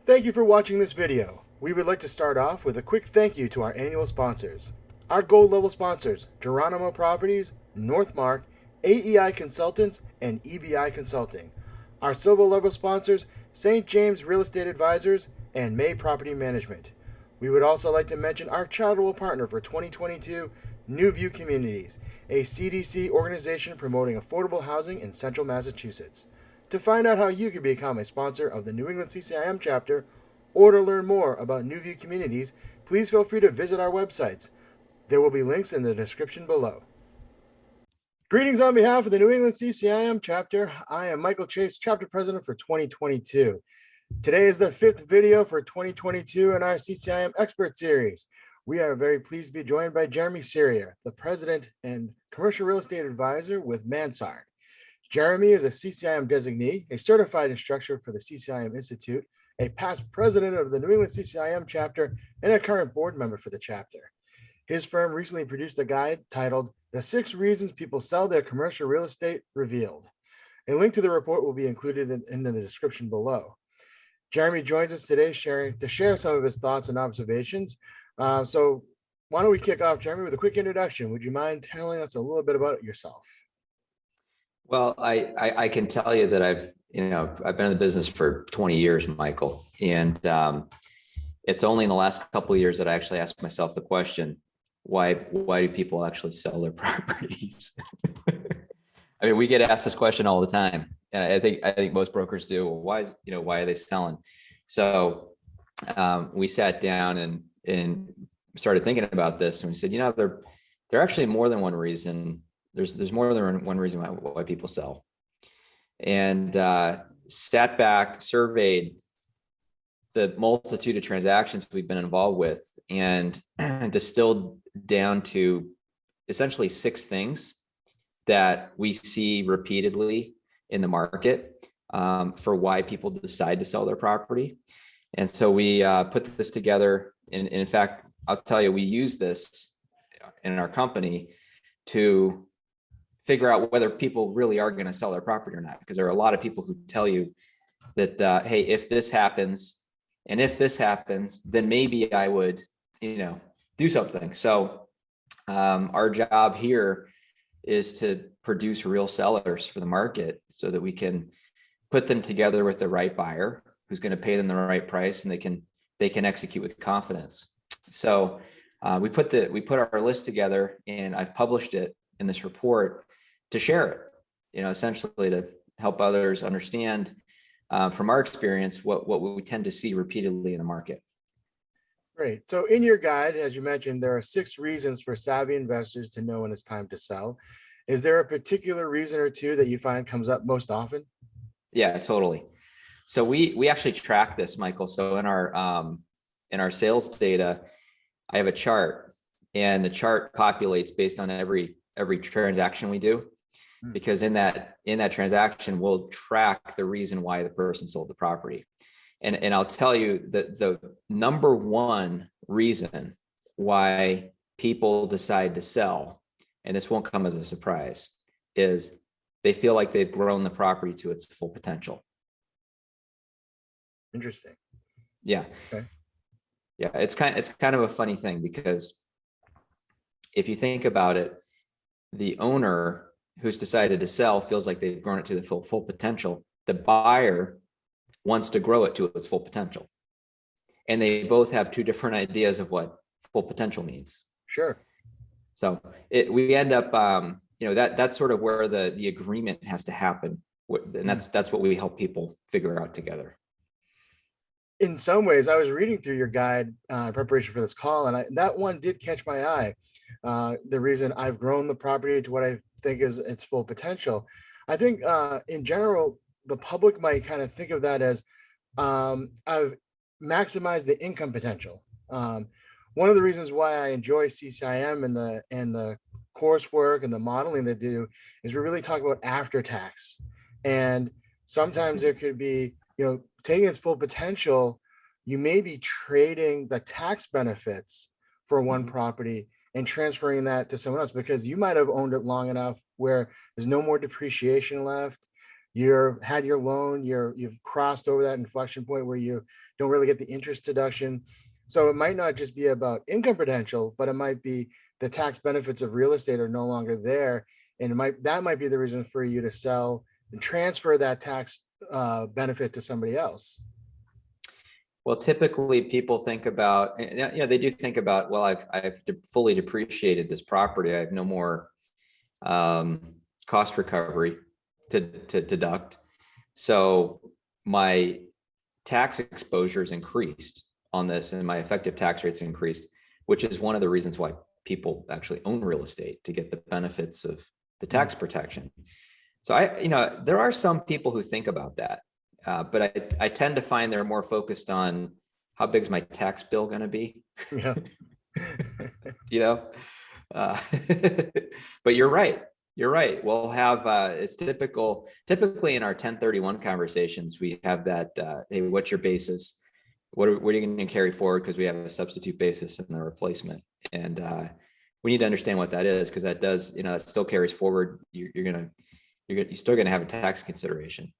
Thank you for watching this video. We would like to start off with a quick thank you to our annual sponsors. Our gold level sponsors, Geronimo Properties, Northmark, AEI Consultants, and EBI Consulting. Our silver level sponsors, St. James Real Estate Advisors and May Property Management. We would also like to mention our charitable partner for 2022, New View Communities, a CDC organization promoting affordable housing in central Massachusetts. To find out how you can become a sponsor of the New England CCIM chapter or to learn more about New View Communities, please feel free to visit our websites. There will be links in the description below. Greetings on behalf of the New England CCIM chapter. I am Michael Chase, chapter president for 2022. Today is the fifth video for 2022 in our CCIM expert series. We are very pleased to be joined by Jeremy Cyrier, the president and commercial real estate advisor with MANSARD. Jeremy is a CCIM designee, a certified instructor for the CCIM Institute, a past president of the New England CCIM chapter, and a current board member for the chapter. His firm recently produced a guide titled The 6 Reasons People Sell Their Commercial Real Estate Revealed. A link to the report will be included in the description below. Jeremy joins us today to share some of his thoughts and observations. So why don't we kick off, Jeremy, with a quick introduction? Would you mind telling us a little bit about yourself? Well, I can tell you that I've been in the business for 20 years, Michael, and it's only in the last couple of years that I actually asked myself the question, why do people actually sell their properties? I mean, we get asked this question all the time, and I think most brokers do. Well, why are they selling? So we sat down and started thinking about this, and we said, there are actually more than one reason. There's more than one reason why people sell. And sat back, surveyed the multitude of transactions we've been involved with, and distilled down to essentially 6 things that we see repeatedly in the market for why people decide to sell their property. And so we put this together. And in fact, I'll tell you, we use this in our company to figure out whether people really are going to sell their property or not. Because there are a lot of people who tell you that, hey, if this happens, and if this happens, then maybe I would, do something. So our job here is to produce real sellers for the market so that we can put them together with the right buyer who's going to pay them the right price, and they can execute with confidence. So we put our list together, and I've published it in this report to share it, essentially to help others understand from our experience what we tend to see repeatedly in the market. Great. So in your guide, as you mentioned, there are 6 reasons for savvy investors to know when it's time to sell. Is there a particular reason or 2 that you find comes up most often? Yeah, totally. So we actually track this, Michael. So in our sales data, I have a chart, and the chart populates based on every transaction we do, because in that transaction, we'll track the reason why the person sold the property. And I'll tell you that the number 1 reason why people decide to sell, and this won't come as a surprise, is they feel like they've grown the property to its full potential. Interesting. Yeah. Okay. Yeah, it's kind of a funny thing, because if you think about it, the owner who's decided to sell feels like they've grown it to the full potential. The buyer wants to grow it to its full potential. And they both have 2 different ideas of what full potential means. Sure. So we end up, that's sort of where the agreement has to happen. And that's what we help people figure out together. In some ways, I was reading through your guide in preparation for this call, and that one did catch my eye. The reason I've grown the property to what I think is its full potential. I think in general, the public might kind of think of that as I've maximized the income potential. One of the reasons why I enjoy CCIM and the coursework and the modeling they do is we really talk about after tax. And sometimes there could be, taking its full potential, you may be trading the tax benefits for one property and transferring that to someone else, because you might have owned it long enough where there's no more depreciation left. you're had your loan, you've crossed over that inflection point where you don't really get the interest deduction. So it might not just be about income potential, but it might be the tax benefits of real estate are no longer there. And that might be the reason for you to sell and transfer that tax benefit to somebody else. Well, typically people think about, they do think about, well, I've fully depreciated this property. I have no more cost recovery to deduct. So my tax exposure is increased on this and my effective tax rate's increased, which is one of the reasons why people actually own real estate, to get the benefits of the tax protection. So there are some people who think about that. But I tend to find they're more focused on how big is my tax bill going to be. Yeah. But you're right. You're right. We'll have, it's typically in our 1031 conversations, we have that, hey, what's your basis? What are you going to carry forward? Because we have a substitute basis and a replacement. And we need to understand what that is, because that does, that still carries forward. You're still going to have a tax consideration.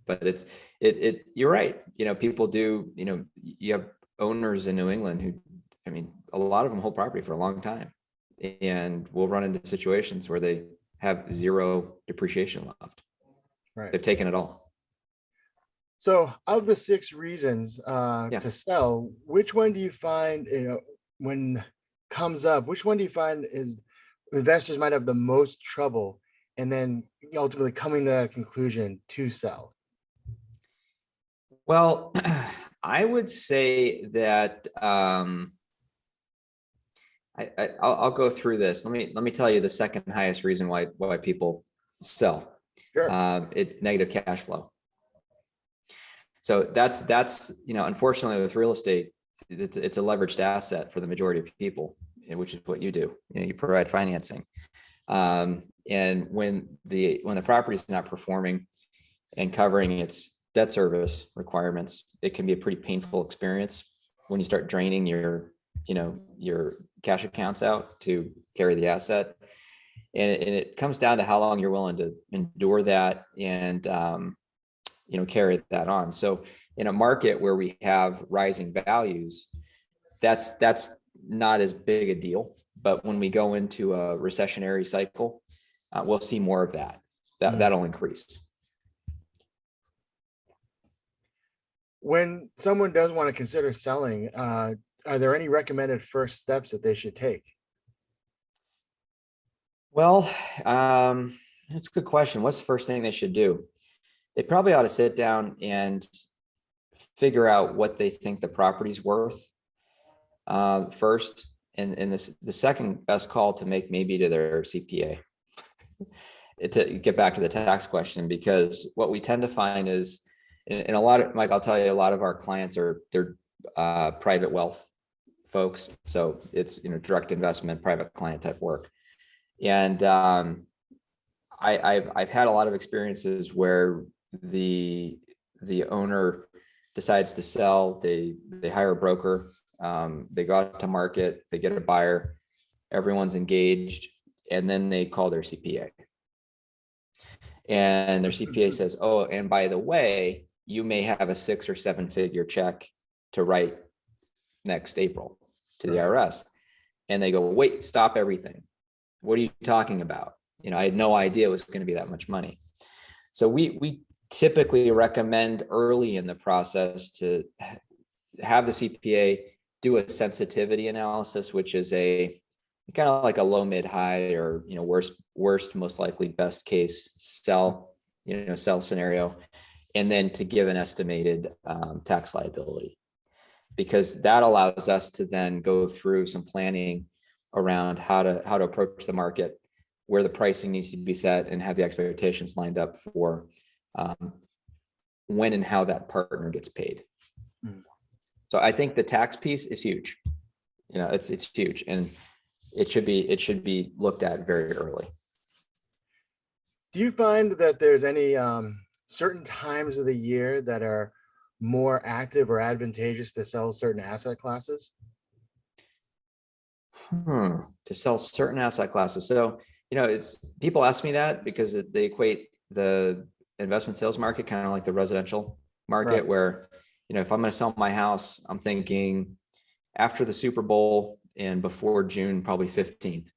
But you're right. People do, you have owners in New England who, a lot of them hold property for a long time, and we'll run into situations where they have zero depreciation left. Right. They've taken it all. So of the 6 reasons to sell, which one do you find, when comes up, which one do you find is investors might have the most trouble, and then ultimately coming to that conclusion to sell? Well, I would say that I'll go through this. Let me tell you the second highest reason why people sell. Sure. Negative cash flow. So that's unfortunately with real estate, it's a leveraged asset for the majority of people, which is what you do. You provide financing, and when the property is not performing and covering its debt service requirements, it can be a pretty painful experience when you start draining your cash accounts out to carry the asset. And it comes down to how long you're willing to endure that and, carry that on. So in a market where we have rising values, that's not as big a deal. But when we go into a recessionary cycle, we'll see more of that. That'll increase. When someone does want to consider selling, are there any recommended first steps that they should take? Well, that's a good question. What's the first thing they should do? They probably ought to sit down and figure out what they think the property's worth first. And the second best call to make maybe to their CPA. To get back to the tax question, because what we tend to find is, in a lot of, Mike, I'll tell you, a lot of our clients they're private wealth folks. So it's, direct investment, private client type work. And I've had a lot of experiences where the owner decides to sell, they hire a broker, they go out to market, they get a buyer, everyone's engaged, and then they call their CPA. And their CPA says, oh, and by the way, you may have a 6 or 7 figure check to write next April to the IRS. And they go, wait, stop everything. What are you talking about? I had no idea it was going to be that much money. So we typically recommend early in the process to have the CPA do a sensitivity analysis, which is a kind of like a low, mid, high, or worst, most likely, best case sell scenario, and then to give an estimated tax liability, because that allows us to then go through some planning around how to approach the market, where the pricing needs to be set, and have the expectations lined up for when and how that partner gets paid. So I think the tax piece is huge. It's huge, and it should be looked at very early. Do you find that there's any certain times of the year that are more active or advantageous to sell certain asset classes? To sell certain asset classes. So, it's people ask me that because they equate the investment sales market, kind of like the residential market, Right. where, if I'm going to sell my house, I'm thinking after the Super Bowl and before June, probably 15th.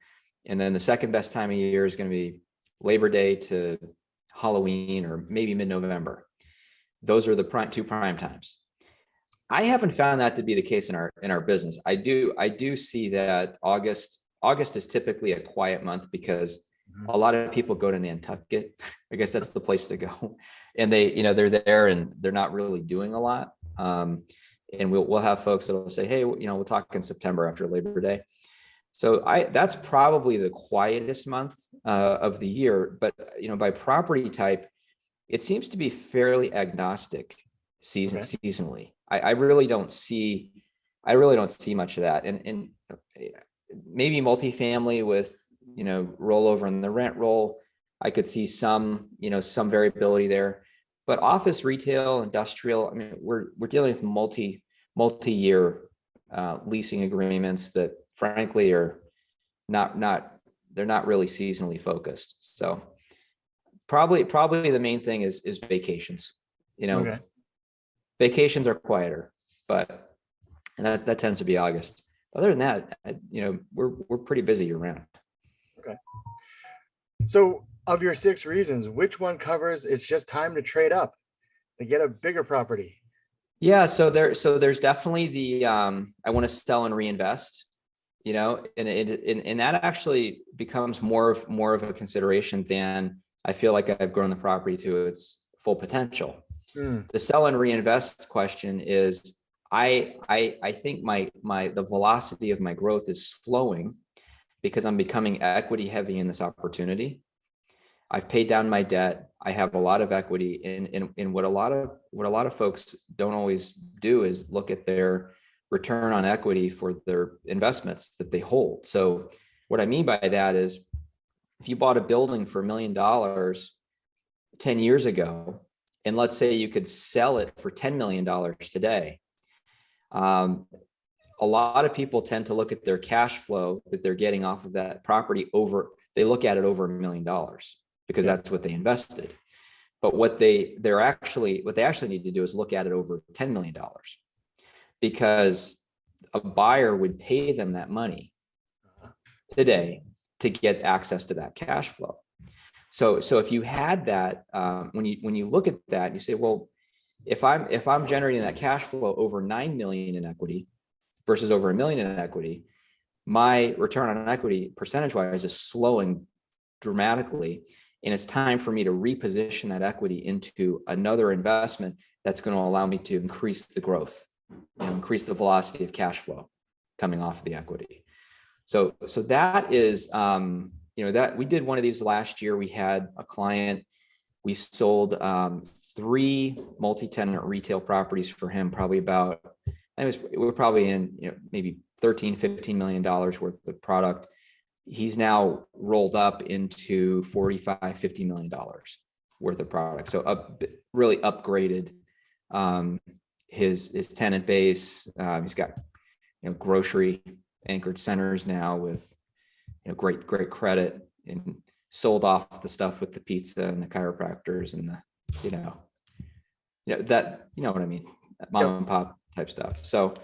And then the second best time of year is going to be Labor Day to Halloween, or maybe mid-November. Those are the two prime times. I haven't found that to be the case in our business. I do see that August is typically a quiet month because a lot of people go to Nantucket. I guess that's the place to go, and they're there and they're not really doing a lot. And we'll have folks that will say, hey, we'll talk in September after Labor Day. So that's probably the quietest month of the year. But by property type, it seems to be fairly agnostic seasonally. I really don't see much of that. And maybe multifamily with rollover in the rent roll, I could see some variability there. But office, retail, industrial, I mean, we're dealing with multi-year leasing agreements that frankly are they're not really seasonally focused. So probably the main thing is vacations. Vacations are quieter, and that tends to be August. Other than that, we're pretty busy year round. Okay. So of your 6 reasons, which one covers it's just time to trade up to get a bigger property? Yeah, so there's definitely the I want to sell and reinvest, and that actually becomes more of a consideration than I feel like I've grown the property to its full potential. The sell and reinvest question is I think the velocity of my growth is slowing because I'm becoming equity heavy in this opportunity. I've paid down my debt. I have a lot of equity in what a lot of folks don't always do is look at their return on equity for their investments that they hold. So what I mean by that is if you bought a building for $1 million 10 years ago, and let's say you could sell it for $10 million today, a lot of people tend to look at their cash flow that they're getting off of that property they look at it over $1 million because that's what they invested. But what they actually need to do is look at it over $10 million, because a buyer would pay them that money today to get access to that cash flow. So if you had that, when you look at that, you say, well, if I'm generating that cash flow over 9 million in equity versus over $1 million in equity, my return on equity percentage-wise is slowing dramatically, and it's time for me to reposition that equity into another investment that's going to allow me to increase the growth and increase the velocity of cash flow coming off the equity. So that is, that we did one of these last year. We had a client, we sold 3 multi-tenant retail properties for him, probably about, we're probably in, maybe $13-15 million worth of product. He's now rolled up into $45-50 million worth of product. So really upgraded his tenant base. He's got grocery anchored centers now with great credit, and sold off the stuff with the pizza and the chiropractors and the that what I mean, mom and pop type stuff. So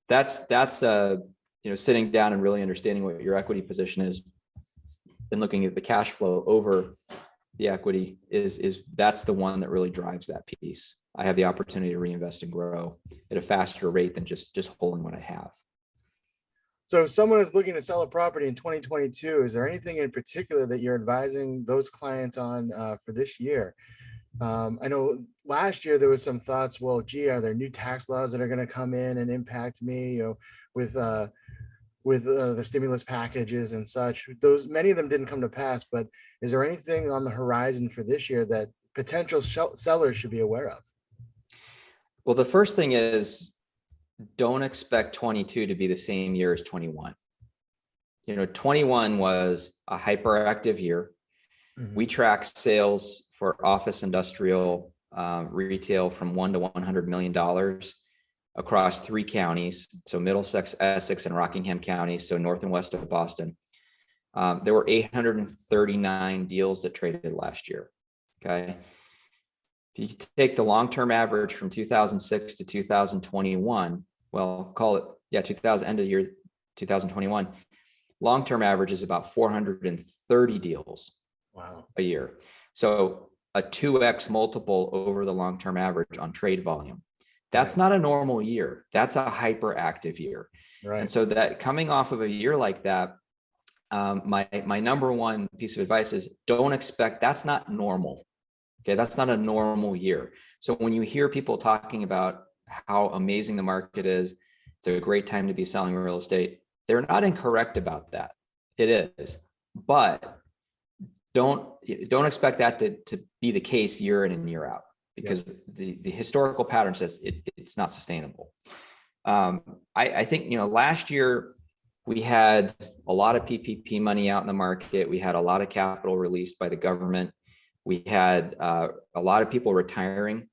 that's sitting down and really understanding what your equity position is and looking at the cash flow over the equity is that's the one that really drives that piece. I have the opportunity to reinvest and grow at a faster rate than just holding what I have. So if someone is looking to sell a property in 2022, is there anything in particular that you're advising those clients on for this year? I know last year there was some thoughts, well, gee, are there new tax laws that are going to come in and impact me, with the stimulus packages and such? Many of them didn't come to pass, but is there anything on the horizon for this year that potential sellers should be aware of? Well, the first thing is, don't expect 22 to be the same year as 21. 21 was a hyperactive year. Mm-hmm. We track sales for office, industrial, retail from $1 to $100 million across 3 counties. So Middlesex, Essex, and Rockingham counties. So north and west of Boston. There were 839 deals that traded last year. Okay. If you take the long-term average from 2006 to 2021, well, call it, 2000, end of year 2021, long-term average is about 430 deals Wow. a year. So a 2x multiple over the long-term average on trade volume. That's not a normal year. That's a hyperactive year. Right. And so that coming off of a year like that, my number one piece of advice is don't expect, that's not normal. Okay, that's not a normal year. So when you hear people talking about how amazing the market is, it's a great time to be selling real estate, they're not incorrect about that. It is, but don't expect that to be the case year in and year out, because the historical pattern says it's not sustainable. I think, last year we had a lot of PPP money out in the market. We had a lot of capital released by the government. We had a lot of people retiring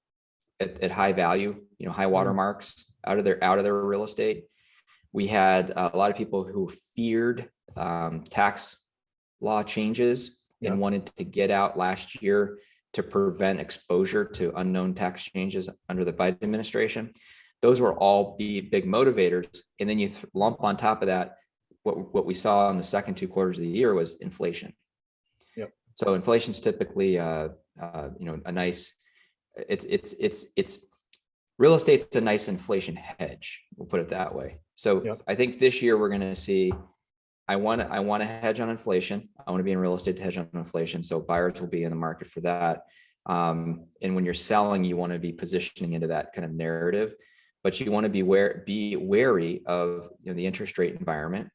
at high value, high watermarks out of their real estate. We had a lot of people who feared tax law changes and wanted to get out last year to prevent exposure to unknown tax changes under the Biden administration. Those were all big motivators. And then you lump on top of that, what we saw in the second 2 quarters of the year was inflation. So inflation's typically a nice, it's real estate's a nice inflation hedge. We'll put it that way. So I think this year we're going to see, I want to hedge on inflation. I want to be in real estate to hedge on inflation. So buyers will be in the market for that. And when you're selling, you want to be positioning into that kind of narrative, but you want to be wary of the interest rate environment.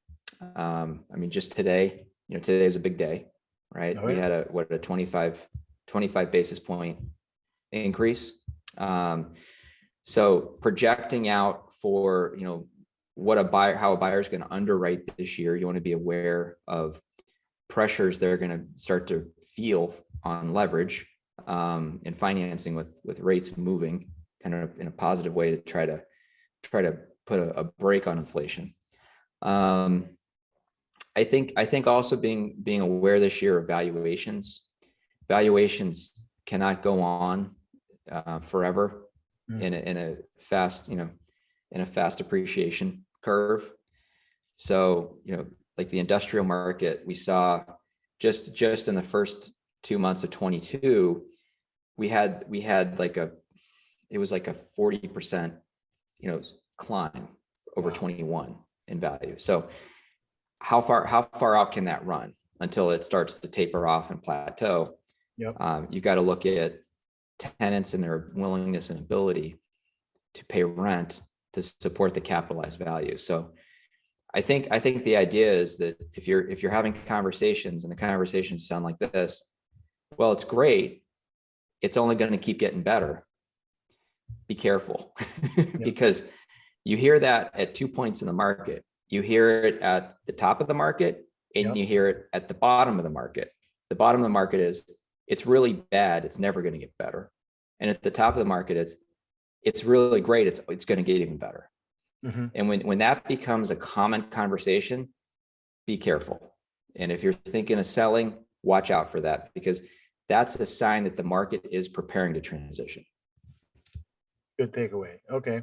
Just today, today is a big day, right? We had a 25 basis point increase. So projecting out for, how a buyer is going to underwrite this year, you want to be aware of pressures they're going to start to feel on leverage and financing with rates moving kind of in a positive way to try to put a brake on inflation. I think also being aware this year of valuations. Valuations cannot go on forever in a fast appreciation curve. So like the industrial market, we saw just in the first 2 months of 22, we had it was like a 40% climb over 21 in value. So how far out can that run until it starts to taper off and plateau? You got to look at tenants and their willingness and ability to pay rent to support the capitalized value. So I think the idea is that if you're having conversations and the conversations sound like this, well, it's great. It's only going to keep getting better. Be careful because you hear that at 2 points in the market. You hear it at the top of the market and you hear it at the bottom of the market. The bottom of the market is it's really bad. It's never going to get better. And at the top of the market, it's really great. It's going to get even better. And when that becomes a common conversation, be careful. And if you're thinking of selling, watch out for that, because that's a sign that the market is preparing to transition. Good takeaway. Okay.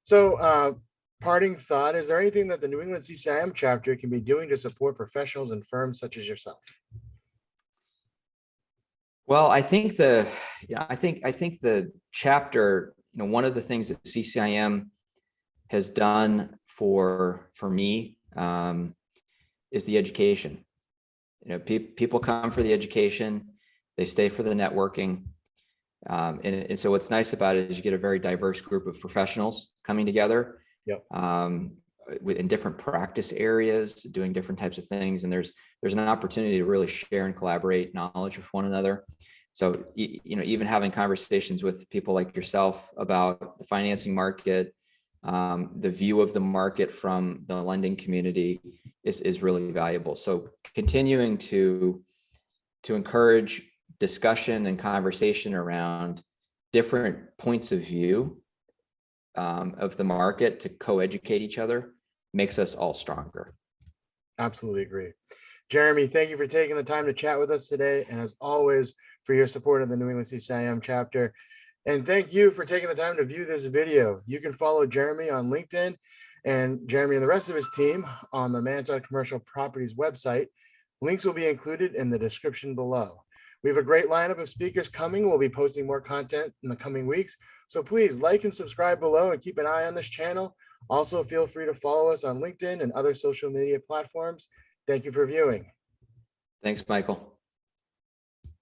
So parting thought, is there anything that the New England CCIM chapter can be doing to support professionals and firms such as yourself? Well, I think the chapter, one of the things that CCIM has done for me is the education. People come for the education, they stay for the networking. And so what's nice about it is you get a very diverse group of professionals coming together in different practice areas, doing different types of things. And there's an opportunity to really share and collaborate knowledge with one another. So, even having conversations with people like yourself about the financing market, the view of the market from the lending community is really valuable. So continuing to encourage discussion and conversation around different points of view of the market to co-educate each other makes us all stronger. Absolutely agree. Jeremy, thank you for taking the time to chat with us today. And as always, for your support of the New England CCIM chapter. And thank you for taking the time to view this video. You can follow Jeremy on LinkedIn and Jeremy and the rest of his team on the MANSARD Commercial Properties website. Links will be included in the description below. We have a great lineup of speakers coming. We'll be posting more content in the coming weeks. So please like and subscribe below and keep an eye on this channel. Also, feel free to follow us on LinkedIn and other social media platforms. Thank you for viewing. Thanks, Michael.